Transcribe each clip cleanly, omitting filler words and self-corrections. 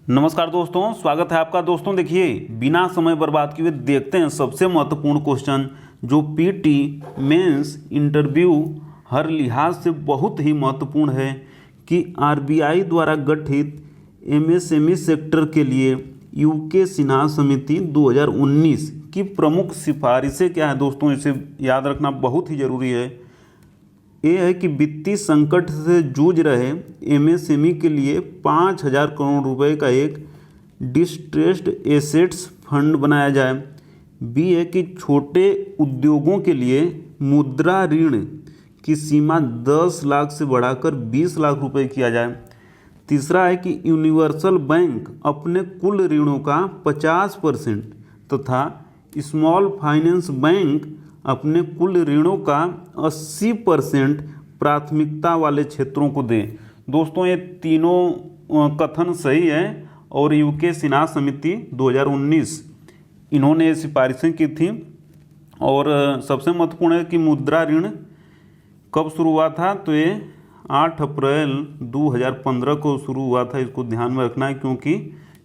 नमस्कार दोस्तों, स्वागत है आपका। दोस्तों देखिए, बिना समय बर्बाद किए देखते हैं सबसे महत्वपूर्ण क्वेश्चन जो पीटी मेंस इंटरव्यू हर लिहाज से बहुत ही महत्वपूर्ण है कि आरबीआई द्वारा गठित एमएसएमई सेक्टर के लिए यूके सिन्हा समिति 2019 की प्रमुख सिफारिशें क्या है। दोस्तों इसे याद रखना बहुत ही ज़रूरी है। ये है कि वित्तीय संकट से जूझ रहे एमएसएमई के लिए 5,000 करोड़ रुपए का एक डिस्ट्रेस्ड एसेट्स फंड बनाया जाए। बी है कि छोटे उद्योगों के लिए मुद्रा ऋण की सीमा 10 लाख से बढ़ाकर 20 लाख रुपए किया जाए। तीसरा है कि यूनिवर्सल बैंक अपने कुल ऋणों का 50% तथा स्मॉल फाइनेंस बैंक अपने कुल ऋणों का 80% प्राथमिकता वाले क्षेत्रों को दें। दोस्तों ये तीनों कथन सही है और यूके सिन्हा समिति 2019 इन्होंने ये सिफारिशें की थी। और सबसे महत्वपूर्ण है कि मुद्रा ऋण कब शुरू हुआ था, तो ये 8 अप्रैल 2015 को शुरू हुआ था। इसको ध्यान में रखना है क्योंकि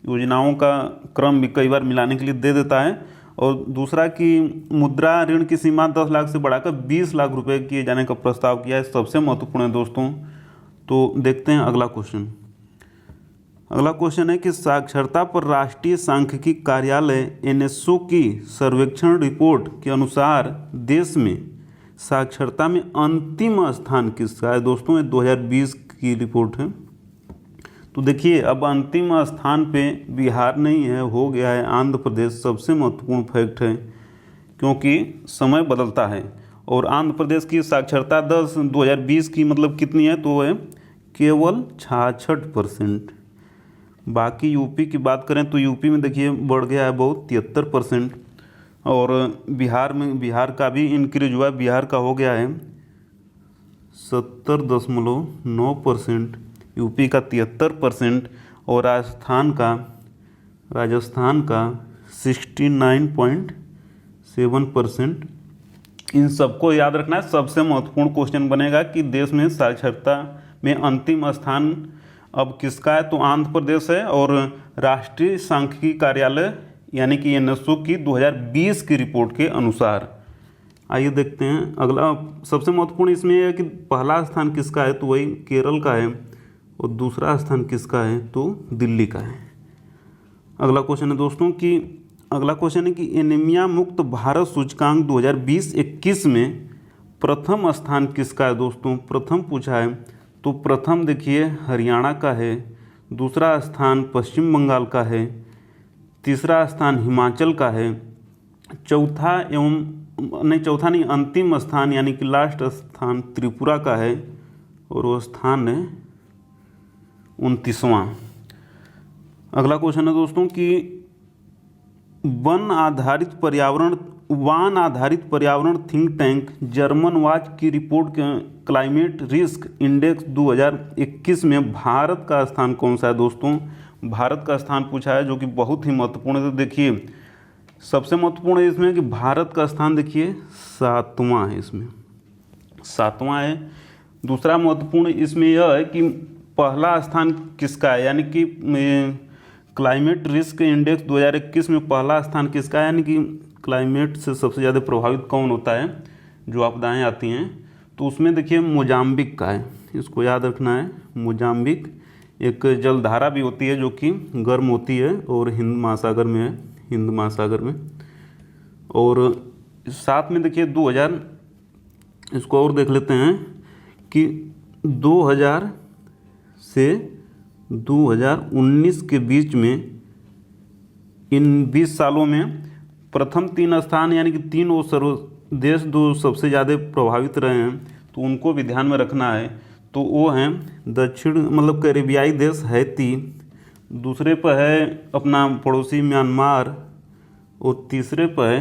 योजनाओं का क्रम भी कई बार मिलाने के लिए दे देता है। और दूसरा कि मुद्रा ऋण की सीमा 10 लाख से बढ़ाकर 20 लाख रुपए किए जाने का प्रस्ताव किया है, सबसे महत्वपूर्ण है दोस्तों। तो देखते हैं अगला क्वेश्चन। अगला क्वेश्चन है कि साक्षरता पर राष्ट्रीय सांख्यिकी कार्यालय एनएसओ की सर्वेक्षण रिपोर्ट के अनुसार देश में साक्षरता में अंतिम स्थान किसका है। दोस्तों ये 2020 की रिपोर्ट है। तो देखिए अब अंतिम स्थान पे बिहार नहीं है, हो गया है आंध्र प्रदेश। सबसे महत्वपूर्ण फैक्ट है क्योंकि समय बदलता है और आंध्र प्रदेश की साक्षरता 2020 की मतलब कितनी है, तो है केवल 66%। बाकी यूपी की बात करें तो यूपी में देखिए बढ़ गया है बहुत 73%। और बिहार का भी इंक्रीज हुआ है। बिहार का हो गया है 70.9%, यूपी का 73% और राजस्थान का 69.7%। इन सबको याद रखना है। सबसे महत्वपूर्ण क्वेश्चन बनेगा कि देश में साक्षरता में अंतिम स्थान अब किसका है, तो आंध्र प्रदेश है। और राष्ट्रीय सांख्यिकी कार्यालय यानी कि एनएसओ की 2020 की रिपोर्ट के अनुसार। आइए देखते हैं अगला। सबसे महत्वपूर्ण इसमें है कि पहला स्थान किसका है, तो वही केरल का है। और दूसरा स्थान किसका है, तो दिल्ली का है। अगला क्वेश्चन है दोस्तों कि एनीमिया मुक्त भारत सूचकांक 2020-21 में प्रथम स्थान किसका है। दोस्तों प्रथम पूछा है तो प्रथम देखिए हरियाणा का है, दूसरा स्थान पश्चिम बंगाल का है, तीसरा स्थान हिमाचल का है, अंतिम स्थान यानी कि लास्ट स्थान त्रिपुरा का है और वो स्थान है 29वां। अगला क्वेश्चन है दोस्तों कि वान आधारित पर्यावरण थिंक टैंक जर्मन वाच की रिपोर्ट के क्लाइमेट रिस्क इंडेक्स 2021 में भारत का स्थान कौन सा है। दोस्तों भारत का स्थान पूछा है जो कि बहुत ही महत्वपूर्ण है। तो देखिए सबसे महत्वपूर्ण है इसमें कि भारत का स्थान देखिए 7वां है, इसमें 7वां है। दूसरा महत्वपूर्ण इसमें यह है कि पहला स्थान किसका है, यानी कि क्लाइमेट रिस्क इंडेक्स 2021 में पहला स्थान किसका है, यानी कि क्लाइमेट से सबसे ज़्यादा प्रभावित कौन होता है, जो आपदाएं आती हैं, तो उसमें देखिए मोजाम्बिक का है। इसको याद रखना है। मोजाम्बिक एक जलधारा भी होती है जो कि गर्म होती है और हिंद महासागर में है, हिंद महासागर में। और साथ में देखिए 2000, इसको और देख लेते हैं कि 2000 से 2019 के बीच में इन 20 सालों में प्रथम 3 स्थान यानी कि 3 वो देश जो सबसे ज़्यादा प्रभावित रहे हैं, तो उनको भी ध्यान में रखना है। तो वो हैं दक्षिण मतलब कैरेबियाई देश हैती, दूसरे पर है अपना पड़ोसी म्यांमार और तीसरे पर है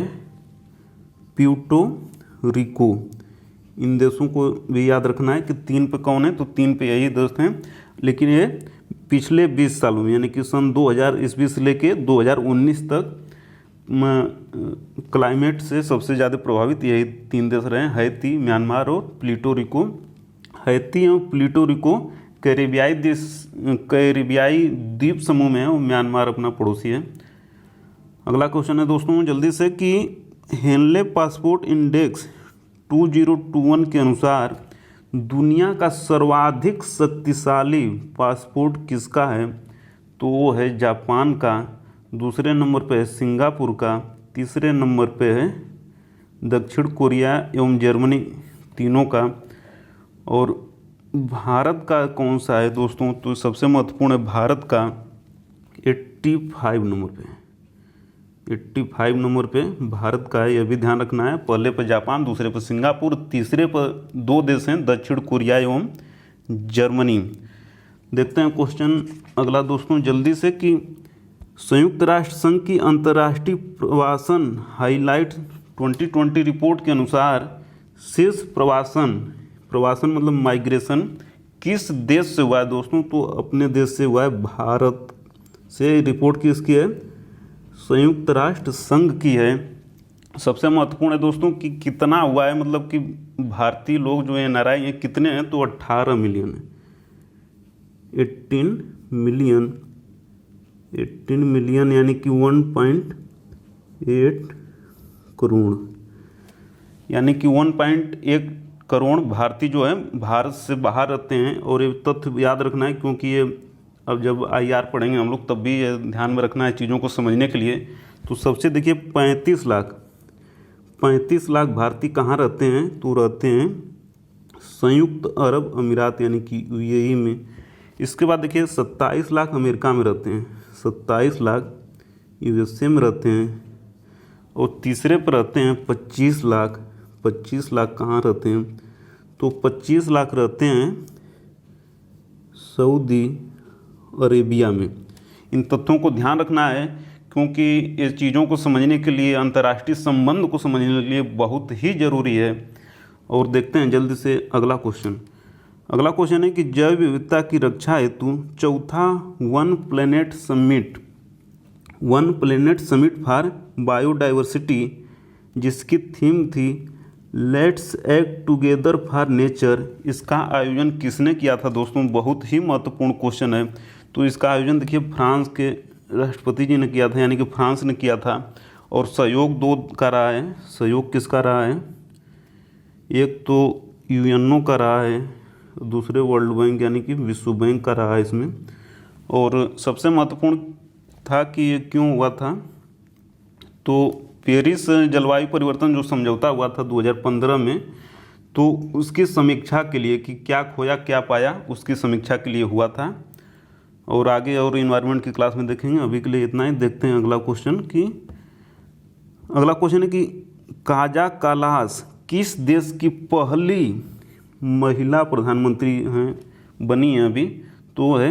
प्यूर्टो रिको। इन देशों को भी याद रखना है कि 3 पे कौन है, तो 3 पे यही देश हैं। लेकिन ये पिछले 20 सालों में यानी कि सन 2000 ईस्वी से लेके 2019 तक क्लाइमेट से सबसे ज़्यादा प्रभावित यही 3 देश रहे हैं, हैती, म्यांमार और प्यूर्टो रिको। हैती और प्यूर्टो रिको कैरिबियाई द्वीप समूह में है, और म्यांमार अपना पड़ोसी है। अगला क्वेश्चन है दोस्तों जल्दी से कि हेनले पासपोर्ट इंडेक्स 2021 के अनुसार दुनिया का सर्वाधिक शक्तिशाली पासपोर्ट किसका है? तो वो है जापान का, दूसरे नंबर पे है सिंगापुर का, तीसरे नंबर पे है दक्षिण कोरिया एवं जर्मनी, तीनों का। और भारत का कौन सा है दोस्तों? तो सबसे महत्वपूर्ण है भारत का 85 नंबर पे, 85 नंबर पे भारत का है, यह भी ध्यान रखना है। पहले पर जापान, दूसरे पर सिंगापुर, तीसरे पर दो देश हैं दक्षिण कोरिया एवं जर्मनी। देखते हैं क्वेश्चन अगला दोस्तों जल्दी से कि संयुक्त राष्ट्र संघ की अंतर्राष्ट्रीय प्रवासन हाईलाइट 2020 रिपोर्ट के अनुसार शेष प्रवासन मतलब माइग्रेशन किस देश से हुआ है दोस्तों? तो अपने देश से हुआ है, भारत से। रिपोर्ट किसकी है? संयुक्त राष्ट्र संघ की है। सबसे महत्वपूर्ण है दोस्तों कि कितना हुआ है, मतलब कि भारतीय लोग जो है NRI हैं कितने हैं? तो 18 मिलियन है, 18 मिलियन यानी कि 1.8 करोड़, यानी कि 1.1 करोड़ भारतीय जो है भारत से बाहर रहते हैं। और ये तथ्य याद रखना है क्योंकि ये अब जब IR पढ़ेंगे हम लोग तब भी ये ध्यान में रखना है चीज़ों को समझने के लिए। तो सबसे देखिए 35 लाख भारतीय कहाँ रहते हैं? तो रहते हैं संयुक्त अरब अमीरात यानी कि UAE में। इसके बाद देखिए 27 लाख अमेरिका में रहते हैं, 27 लाख USA में रहते हैं। और तीसरे पर रहते हैं 25 लाख कहाँ रहते हैं? तो 25 लाख रहते हैं सऊदी अरेबिया में। इन तथ्यों को ध्यान रखना है क्योंकि ये चीज़ों को समझने के लिए, अंतर्राष्ट्रीय संबंध को समझने के लिए बहुत ही ज़रूरी है। और देखते हैं जल्दी से अगला क्वेश्चन है कि जैव विविधता की रक्षा हेतु चौथा one planet summit for biodiversity, जिसकी थीम थी let's act together for nature, इसका आयोजन किसने किया था दोस्तों? बहुत ही महत्वपूर्ण क्वेश्चन है। तो इसका आयोजन देखिए फ्रांस के राष्ट्रपति जी ने किया था, यानी कि फ्रांस ने किया था। और सहयोग दो का रहा है। सहयोग किसका रहा है? एक तो UNO का रहा है, दूसरे वर्ल्ड बैंक यानी कि विश्व बैंक का रहा है इसमें। और सबसे महत्वपूर्ण था कि ये क्यों हुआ था? तो पेरिस जलवायु परिवर्तन जो समझौता हुआ था 2015 में, तो उसकी समीक्षा के लिए कि क्या खोया क्या पाया, उसकी समीक्षा के लिए हुआ था। और आगे और इन्वायरमेंट की क्लास में देखेंगे, अभी के लिए इतना ही। देखते हैं अगला क्वेश्चन है कि काजा कालास किस देश की पहली महिला प्रधानमंत्री हैं बनी है अभी? तो है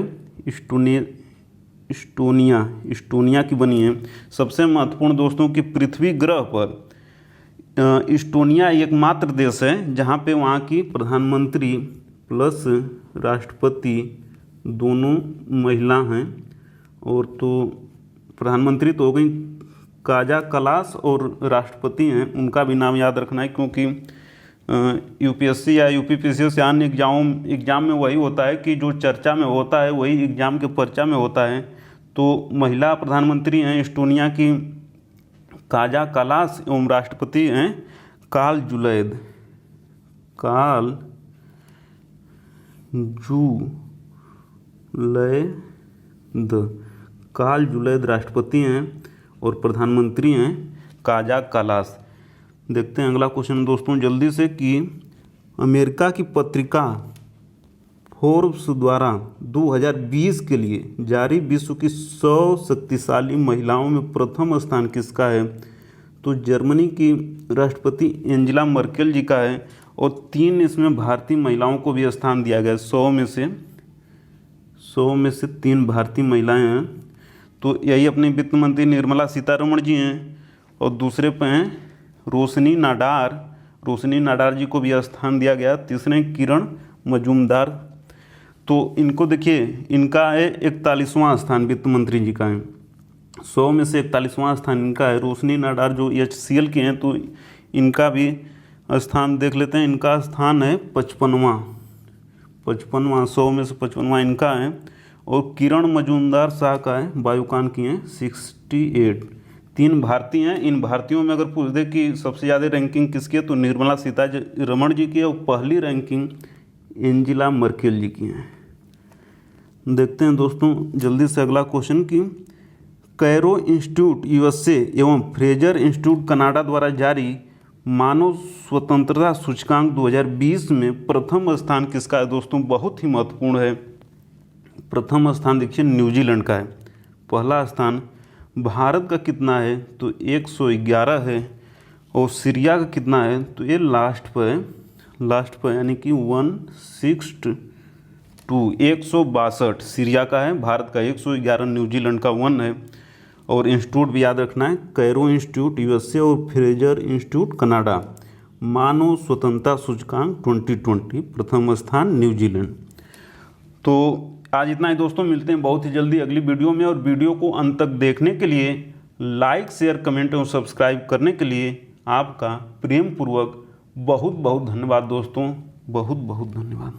इस्टोनिया की बनी है। सबसे महत्वपूर्ण दोस्तों कि पृथ्वी ग्रह पर इस्टोनिया एकमात्र देश है जहाँ पे वहाँ की प्रधानमंत्री प्लस राष्ट्रपति दोनों महिला हैं। और तो प्रधानमंत्री तो हो गई काजा कलास, और राष्ट्रपति हैं उनका भी नाम याद रखना है क्योंकि UPSC या UPPCS या अन्य एग्जाम में वही होता है कि जो चर्चा में होता है वही एग्जाम के पर्चा में होता है। तो महिला प्रधानमंत्री हैं इस्टोनिया की काजा कलास एवं राष्ट्रपति हैं काल जुलैद राष्ट्रपति हैं और प्रधानमंत्री हैं काजा कलास। देखते हैं अगला क्वेश्चन दोस्तों जल्दी से कि अमेरिका की पत्रिका फोर्ब्स द्वारा 2020 के लिए जारी विश्व की 100 शक्तिशाली महिलाओं में प्रथम स्थान किसका है? तो जर्मनी की राष्ट्रपति एंजेला मर्केल जी का है। और 3 इसमें भारतीय महिलाओं को भी स्थान दिया गया है। 100 में से 3 भारतीय महिलाएं हैं। तो यही अपनी वित्त मंत्री निर्मला सीतारमण जी हैं। और दूसरे पे हैं रोशनी नाडार जी को भी स्थान दिया गया। तीसरे किरण मजूमदार। तो इनको देखिए, इनका है 41वां स्थान, वित्त मंत्री जी का है। 100 में से 41वां स्थान इनका है। रोशनी नाडार जो HCL के हैं, तो इनका भी स्थान देख लेते हैं। इनका स्थान है 55वां 55वां, 100 में से 55वां इनका है। और किरण मजूमदार शाह का है, बायोकॉन की हैं 68। 3 भारतीय हैं। इन भारतीयों में अगर पूछ दे कि सबसे ज़्यादा रैंकिंग किसकी है तो निर्मला सीतारमण जी की है, और पहली रैंकिंग एंजेला मर्केल जी की है। देखते हैं दोस्तों जल्दी से अगला क्वेश्चन की कैरो इंस्टीट्यूट यूएसए एवं फ्रेजर इंस्टीट्यूट कनाडा द्वारा जारी मानव स्वतंत्रता सूचकांक 2020 में प्रथम स्थान किसका है दोस्तों? बहुत ही महत्वपूर्ण है। प्रथम स्थान देखिए न्यूजीलैंड का है। पहला स्थान भारत का कितना है तो 111 है। और सीरिया का कितना है तो ये लास्ट पर यानी कि 162, 162 सीरिया का है, भारत का 111, न्यूजीलैंड का 1 है। और इंस्टीट्यूट भी याद रखना है, कैरो इंस्टीट्यूट यूएसए और फ्रेजर इंस्टीट्यूट कनाडा। मानव स्वतंत्रता सूचकांक 2020 प्रथम स्थान न्यूजीलैंड। तो आज इतना ही दोस्तों, मिलते हैं बहुत ही जल्दी अगली वीडियो में। और वीडियो को अंत तक देखने के लिए लाइक, शेयर, कमेंट और सब्सक्राइब करने के लिए आपका प्रेम पूर्वक बहुत बहुत धन्यवाद दोस्तों, बहुत बहुत धन्यवाद।